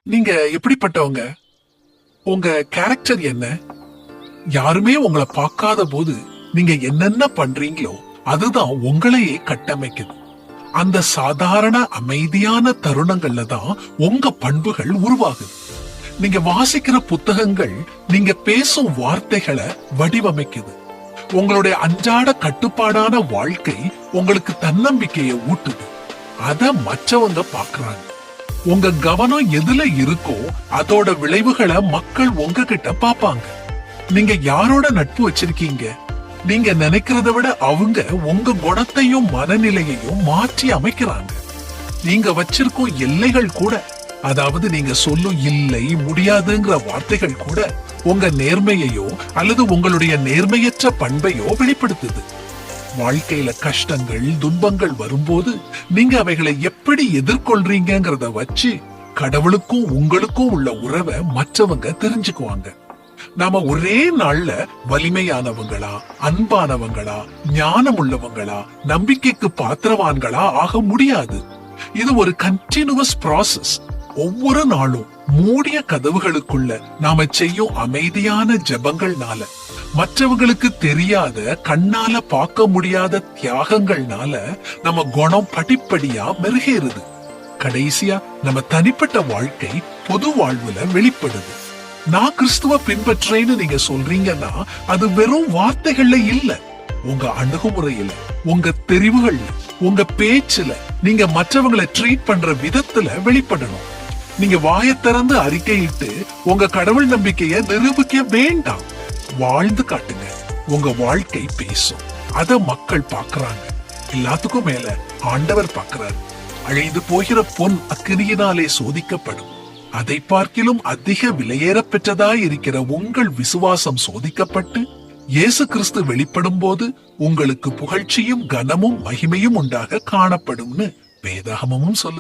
நீங்க எப்படிப்பட்டவங்க? உங்க கேரக்டர் என்ன? யாருமே உங்களை பார்க்காத போது நீங்க என்னென்ன பண்றீங்களோ அதுதான் உங்களையே கட்டமைக்குது. அந்த சாதாரண அமைதியான தருணங்கள்ல தான் உங்க பண்புகள் உருவாகுது. நீங்க வாசிக்கிற புத்தகங்கள் நீங்க பேசும் வார்த்தைகளை வடிவமைக்குது. உங்களுடைய அன்றாட கட்டுப்பாடான வாழ்க்கை உங்களுக்கு தன்னம்பிக்கையை ஊட்டுது. அத மற்றவங்க பாக்குறாங்க. உங்க கவனம் எதுல இருக்கோ அதோட விளைவுகளை மக்கள் உங்ககிட்ட பாப்பாங்க. நீங்க யாரோட நட்பு வச்சிருக்கீங்க? நீங்க நினைக்கிறத விட அவங்க உங்க குணத்தையும் மனநிலையையும் மாற்றி அமைக்கிறாங்க. நீங்க வச்சிருக்கும் எல்லைகள் கூட, அதாவது நீங்க சொல்லும் இல்லை, முடியாதுங்கிற வார்த்தைகள் கூட உங்க நேர்மையையோ அல்லது உங்களுடைய நேர்மையற்ற பண்பையோ வெளிப்படுத்துது. வாழ்க்கையில கஷ்டங்கள் துன்பங்கள் வரும்போது நீங்க அவைகளை எப்படி எதிர்கொள்றீங்கிறத வச்சு கடவுளுக்கும் உங்களுக்கும் உள்ள உறவை மற்றவங்க தெரிஞ்சுக்குவாங்க. நாம ஒரே நாள்ல வலிமையானவங்களா, அன்பானவங்களா, ஞானம் உள்ளவங்களா, நம்பிக்கைக்கு பாத்திரவான்களா ஆக முடியாது. இது ஒரு கண்டினியூஸ் ப்ராசஸ். ஒவ்வொரு நாளும் மூடிய கதவுகளுக்குள்ள நாம செய்யும் அமைதியான ஜெபங்கள்னால, மற்றவங்களுக்கு தெரியாத கண்ணால பார்க்க முடியாத தியாகங்கள்னால நம்ம குணம் படிப்படியா மெருகேறுது. கடைசியா நம்ம தனிப்பட்ட வாழ்க்கை பொது வாழ்வுல வெளிப்படுது. நான் கிறிஸ்துவ பின்பற்றேன்னு நீங்க சொல்றீங்கன்னா அது வெறும் வார்த்தைகள்ல இல்ல, உங்க அணுகுமுறையில, உங்க தெரிவுகள்ல, உங்க பேச்சுல, நீங்க மற்றவங்களை ட்ரீட் பண்ற விதத்துல வெளிப்படணும். நீங்க வாயை திறந்து அறிக்கையிட்டு உங்க கடவுள் நம்பிக்கைய நிரூபிக்க வேண்டாம். வாழ்ந்து காட்டுங்க. உங்க வாழ்க்கை பேசும். அத மக்கள் பாக்குறாங்க. எல்லாத்துக்கும் மேல ஆண்டவர் பாக்குறாரு. அழிந்து போகிற பொன் அக்கினியினாலே சோதிக்கப்படும். அதை பார்க்கிலும் அதிக விலையேற பெற்றதாய் இருக்கிற உங்கள் விசுவாசம் சோதிக்கப்பட்டு இயேசு கிறிஸ்து வெளிப்படும் போது உங்களுக்கு புகழ்ச்சியும் கனமும் மகிமையும் உண்டாக காணப்படும்னு வேதாகமமும் சொல்லு.